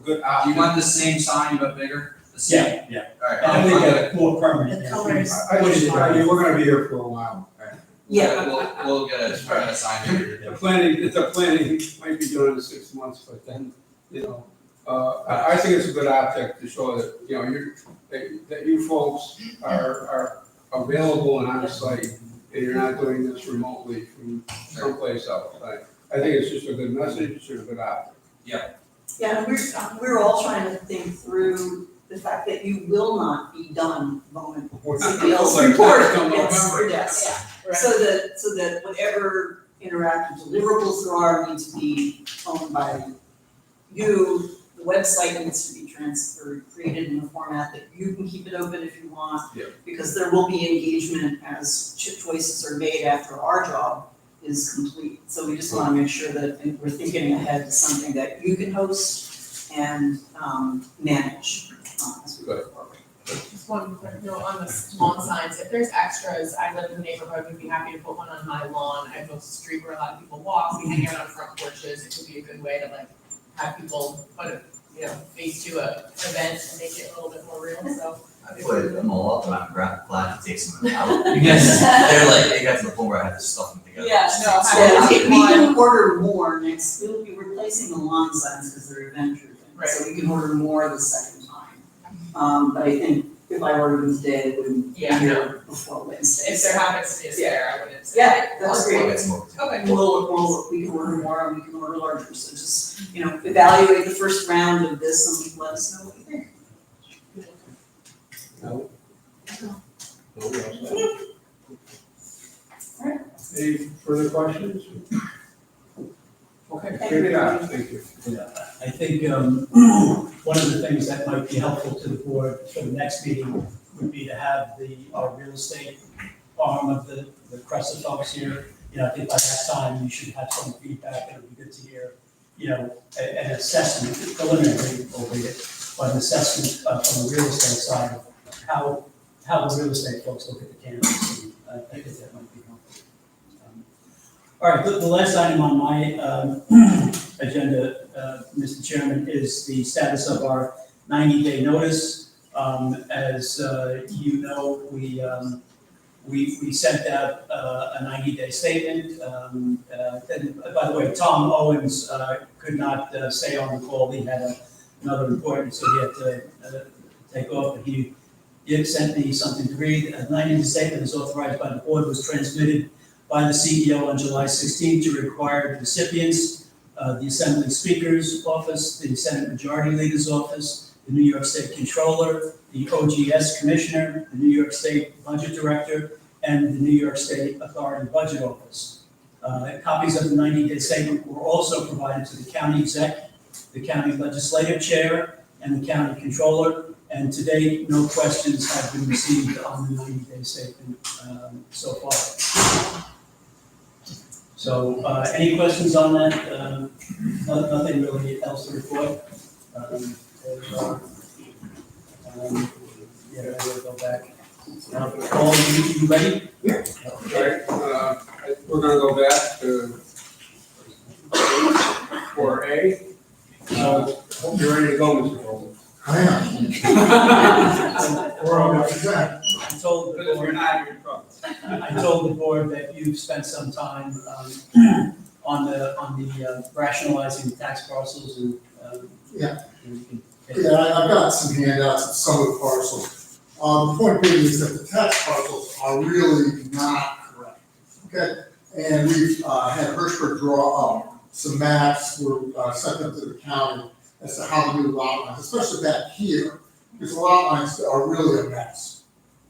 good Do option. you want the same sign but bigger? The same? Yeah. Alright, I think it's more permanent. The colors. I mean, we're gonna be here for a while. We'll get a sign maker to do it. The planning might be done in 6 months, but then, you know, I think it's a good optic to show that, you know, that you folks are available and on site, and you're not doing this remotely from someplace else. I think it's just a good message, it's a good option. Yeah, and we're all trying to think through the fact that you will not be done the moment We're not somebody else gonna report until gets November. your desk. So that whatever interactive deliverables there are need to be owned by you. The website needs to be created in a format that you can keep it open if you want. Yeah. Because there will be engagement as choices are made after our job is complete. So we just wanna make sure that we're thinking ahead to something that you can host and manage as we go forward. Just one quick note on the lawn signs, if there's extras, I live in the neighborhood, we'd be happy to put one on my lawn, I go to the street where a lot of people walk, we hang out on front porches, it could be a good way to like have people put a, face to a event and make it a little bit more real, so. I put them all up and I'm glad to take some of them out, because they're like, they got to the point where I had to stuff them together. Yeah, no, So we can order more next, we'll be replacing the lawn signs because they're event driven. Right. So we can order more the second time. But I think if I ordered them today, it wouldn't be Yeah, here before Wednesday. If there happens to be a spare, I wouldn't say. Yeah, that's I'll great. get some more. Okay, We can order more and we can order larger, so just, evaluate the first round of this and let us know what you think. No? No, any further questions? Okay, Thank you, good job, everybody. thank you. Yeah, I think one of the things that might be helpful to the board for the next meeting would be to have our real estate arm of the Cressa folks here. I think by that time you should have some feedback, and it would be good to hear, an assessment, preliminary, albeit, but an assessment from the real estate side of how the real estate folks look at the campus, and I think that might be helpful. All right, the last item on my agenda, Mr. Chairman, is the status of our 90-day notice. As you know, we sent out a 90-day statement. And by the way, Tom Owens could not stay on the call. He had another appointment, so he had to take off. But he sent me something to read. A 90-day statement is authorized by the board, was transmitted by the CEO on July 16th to required recipients, the Assembly Speaker's Office, the Senate Majority Leader's Office, the New York State Controller, the OGS Commissioner, the New York State Budget Director, and the New York State Authority Budget Office. Copies of the 90-day statement were also provided to the county exec, the county legislative chair, and the county controller. And to date, no questions have been received on the 90-day statement so far. So, any questions on that? Nothing really else to report. Yeah, we'll go back. Paul, you ready? Yeah. Okay, we're gonna go back to 4A. Hope you're ready to go, Mr. Holden. I am. We're all right. I told the But if you're board, not, you're in trouble. I told the board that you've spent some time on the rationalizing the tax parcels and. Yeah. and we can take- Yeah, I've got some handouts of some of the parcels. The point being is that the tax parcels are really not correct, okay? And we've had Hirschberg draw up some maps, sent them to the county as to how to do lot lines, especially back here, because the lot lines are really a mess.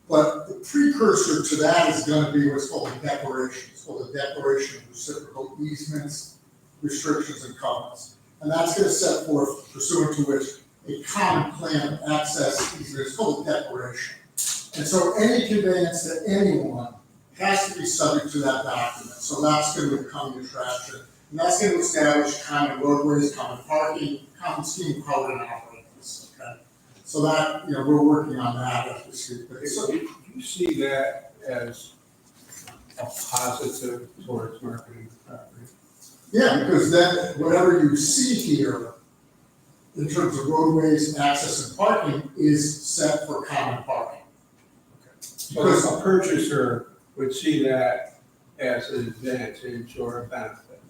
But the precursor to that is gonna be what's called a declaration. It's called a declaration of reciprocal easements, restrictions, and covenants. And that's gonna set forth pursuant to which a common plan of access easement is called a declaration. And so any conveyance to anyone has to be subject to that document. So that's gonna become the attraction. And that's gonna establish common roadways, common parking, common scheme of how we're gonna operate this, okay? So that, we're working on that as we speak. But So you see that as a positive towards marketing the property? yeah, because then whatever you see here in terms of roadways, access, and parking is set for common parking. So a purchaser would see that as an advantage or a benefit.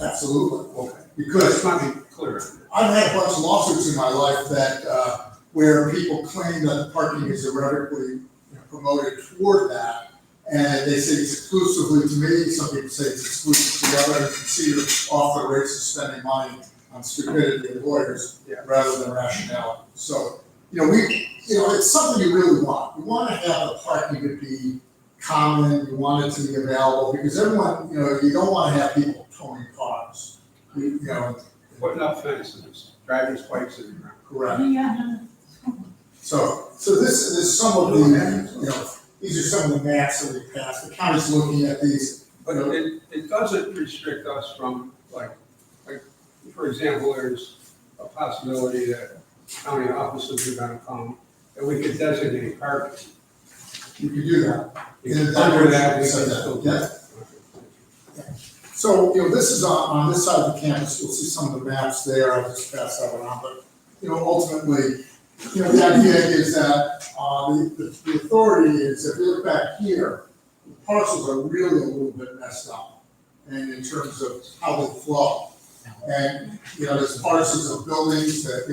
Absolutely. Okay. Because It's not be clear on that. I've had a bunch of lawsuits in my life that, where people claim that parking is irrevocably promoted toward that, And they say it's exclusively to me, some people say it's exclusive to the other, you can see you're off the race of spending money on stupidity of lawyers rather than rationality. So, it's something you really want. You want to have the parking to be common, you want it to be available, because everyone, you don't want to have people towing cars. Putting up fences, driving spikes in the ground. Correct. Yeah. So this is some of the, these are some of the maps that we passed. The county's looking at these. But it doesn't restrict us from, like, for example, there's a possibility that county offices are gonna come, and we could designate parking. You could do that. Under that, we can still do Yeah. that. So, this is on this side of the campus, you'll see some of the maps there, I'll just pass that around, but, ultimately, the idea is that, the authority is, if you look back here, the parcels are really a little bit messed up, and in terms of how they flow. And, there's parcels of buildings that,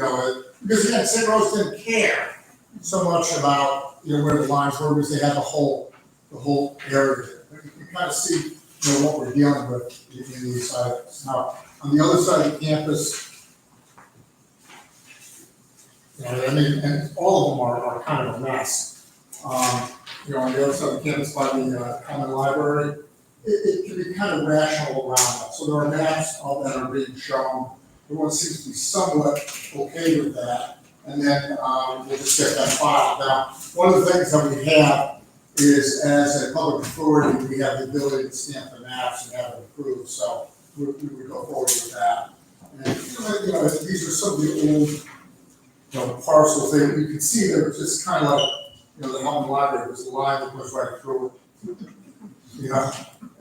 because again, St. Rose didn't care so much about, where the lines were, because they had the whole area. But you can kind of see, what we're dealing with in these sites. Now, on the other side of the campus, and all of them are kind of a mess. On the other side of the campus by the common library, it can be kind of rational around that. So there are maps all that are being shown. Everyone seems to be somewhat okay with that. And then we'll just get that filed. Now, one of the things that we have is, as a public authority, we have the ability to stamp the maps and have it approved. So we would go forward with that. And these are some of the old parcels. You can see they're just kind of like, the Albany Library was a line that goes right through it.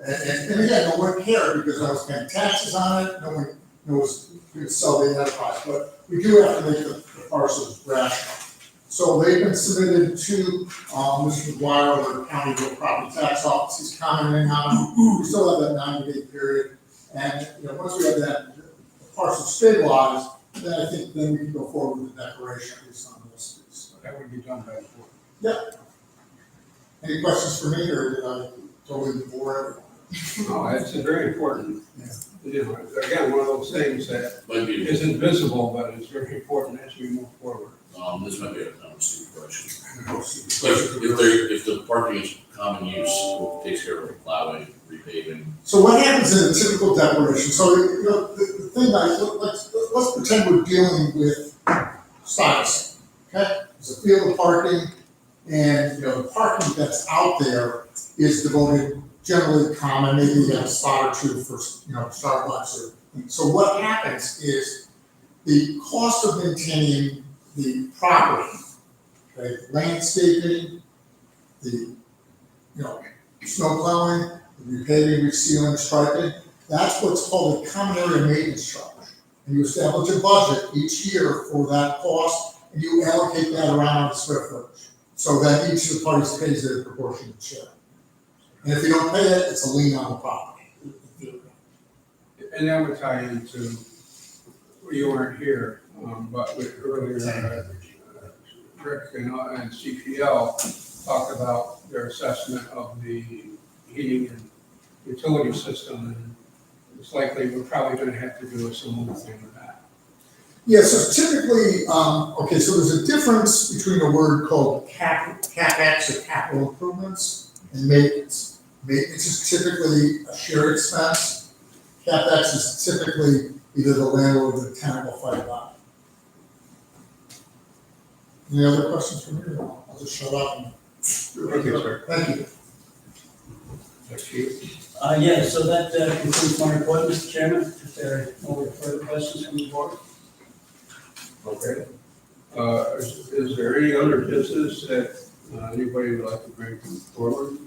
And again, no one cared because I was paying taxes on it. No one knows who could sell the enterprise, but we do have to make the parcels rational. So they've been submitted to Mr. McGuire, the county real property tax office. He's commenting on them. We still have that 90-day period, and once we have that parcel stabilized, then I think we can go forward with the declaration based on this. So that would be done by the board. Yep. Any questions for me, or did I totally bore No, it's very important. Again, one of those things that Might be, isn't visible, but it's very important as we move forward. this might be a stupid question. If the parking is common use, who takes care of the plowing, repaving? So what happens in a typical declaration? So the thing let's pretend we're dealing with Stuyvesant, okay? There's a field of parking, and the parking that's out there is devoted generally common, maybe a spot or two for Starbucks so what happens is the cost of maintaining the property, okay, landscaping, the snow plowing, the repaving, resealing, striping, that's what's called a common area maintenance charge. And you establish a budget each year for that cost, and you allocate that around the square footage, so that each of the parties pays their proportionate share. And if you don't pay it, it's a lien on the property. And that would tie into, you weren't here, but earlier, Rick and CPL talked about their assessment of the heating and utility system, and it's likely we're probably gonna have to do a similar thing with that. Yeah, so typically, so there's a difference between a word called CapEx or capital improvements and maintenance. Maintenance is typically a shared expense. CapEx is typically either the landlord or the tenant will fight about it. Any other questions from you? I'll just shut up and. Thank you, sir. Thank you. Thank you. So that concludes my report, Mr. Chairman. If there are no further questions from the board. Okay. Is there any other business that anybody would like to bring forward?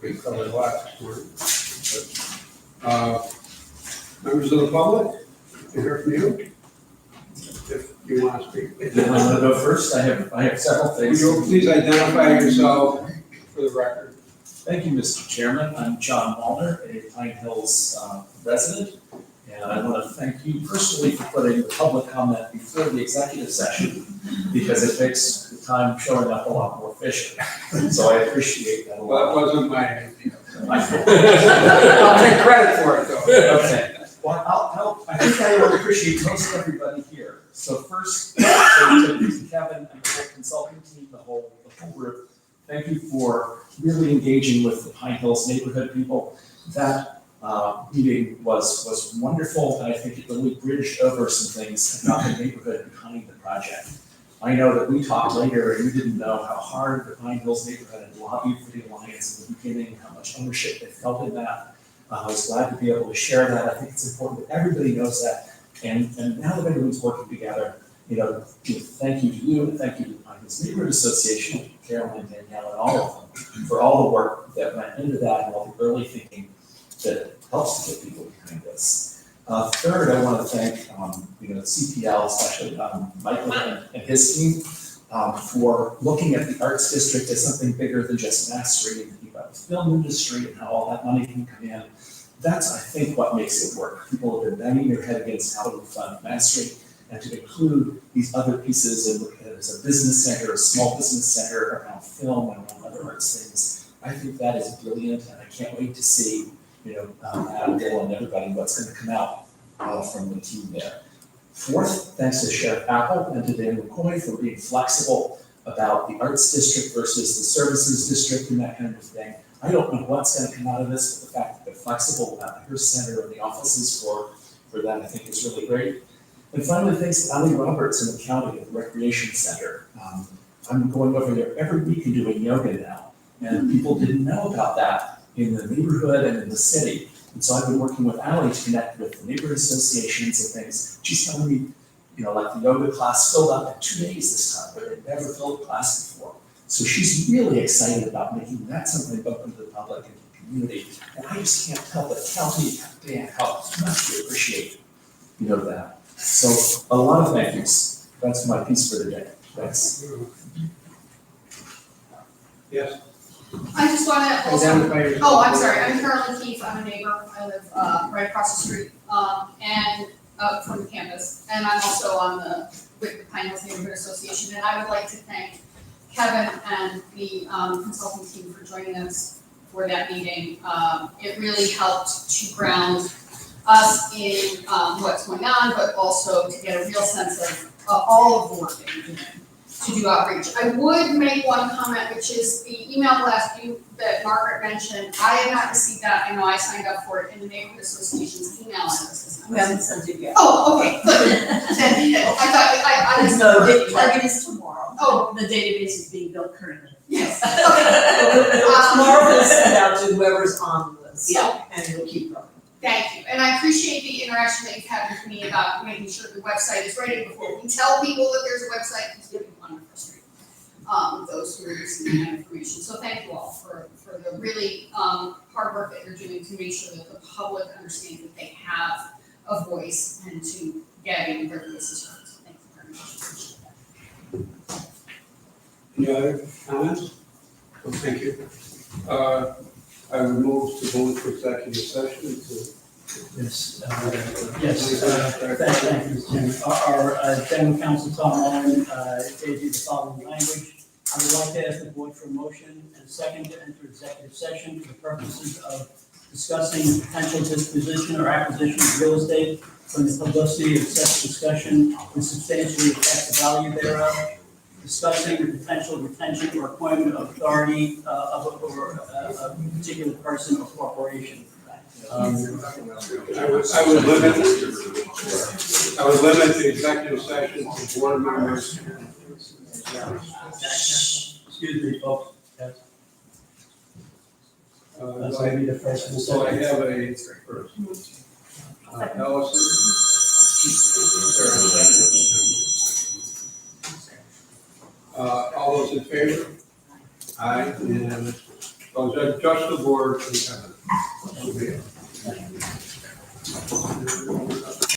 We covered a lot this morning. Members of the public, to hear from you, if you want to speak. I want to go first. I have several things. Will you please identify yourself for the record? Thank you, Mr. Chairman. I'm John Wallner, a Pine Hills resident, and I want to thank you personally for putting the public comment before the executive session, because it makes the time showing up a lot more fair. efficient. So I appreciate that a lot. That wasn't my idea. I'll take credit for it though. Okay, well, I think I will appreciate most everybody here. So first, to Kevin and the whole consulting team, the whole group, thank you for really engaging with the Pine Hills neighborhood people. That meeting was wonderful, and I think it really bridged over some things about the neighborhood behind the project. I know that we talked later, and you didn't know how hard the Pine Hills neighborhood had lobbied for the Alliance in the beginning, how much ownership they felt in that. I was glad to be able to share that. I think it's important that everybody knows that. And now that everyone's working together, thank you to you, and thank you to the Pine Hills Neighborhood Association, Carolyn, Danielle, and all of them for all the work that went into that and all the early thinking that helps to get people behind this. Third, I want to thank CPL, especially Michael and his team, for looking at the arts district as something bigger than just Mass Street and thinking about the film industry and how all that money can come in. That's, I think, what makes it work. People have been banging their head against how to fund Mass Street, and to include these other pieces and look at it as a business center, a small business center around film and around other arts things. I think that is brilliant, and I can't wait to see, Adam, Dale, and everybody, what's going to come out from the team there. Fourth, thanks to Sheriff Apple and to Dan McCoy for being flexible about the arts district versus the services district and that kind of thing. I don't know what's going to come out of this, but the fact that they're flexible about the Hearst Center and the offices for that, I think is really great. And finally, thanks to Ali Roberts in the county at the Recreation Center. I'm going over there every week and doing yoga now, and people didn't know about that in the neighborhood and in the city. And so I've been working with Ali to connect with the neighborhood associations and things. She's telling me, like the yoga class filled up in 2 days this time, where they'd never filled a class before. So she's really excited about making that something open to the public and the community. And I just can't help but tell me how much we appreciate, that. So a lot of thank yous. That's my piece for the day. Thanks. Yes. I just want to also, I'm sorry, I'm Carolyn Keefe, I'm a neighbor, I live right across the street, and from the campus, and I'm also with the Pine Hills Neighborhood Association, and I would like to thank Kevin and the consulting team for joining us for that meeting. It really helped to ground us in what's going on, but also to get a real sense of all of the work that you're doing to do outreach. I would make one comment, which is the email blast that Margaret mentioned. I have not received that. I know I signed up for it in the Neighborhood Association's email address. We haven't sent it yet. Oh, okay, good. I thought, I just. No, the target is tomorrow. Oh. The database is being built currently. Yes. Tomorrow we'll send out to whoever's on the list. Yeah. And we'll keep going. Thank you, and I appreciate the interaction that you've had with me about making sure the website is ready before we tell people that there's a website, because people want to frustrate those who are using that information. So thank you all for the really hard work that you're doing to make sure that the public understands that they have a voice and to getting their voices heard. So thank you very much. Any other comments? Well, thank you. I would move to go into executive session to. Yes, thank you, Jim. Our general counsel, Tom Allen, gave you the following language. I would like to ask the board for a motion and a second to enter executive session for the purposes of discussing potential disposition or acquisition of real estate when the publicity of such discussion would substantially affect the value thereof, discussing the potential retention or appointment of authority of a particular person or corporation. I would limit the executive session to board members. Excuse me, folks. Yes. That's I maybe the first and the So I second. have a first. Allison. All those in favor? Aye. And just the board and Kevin.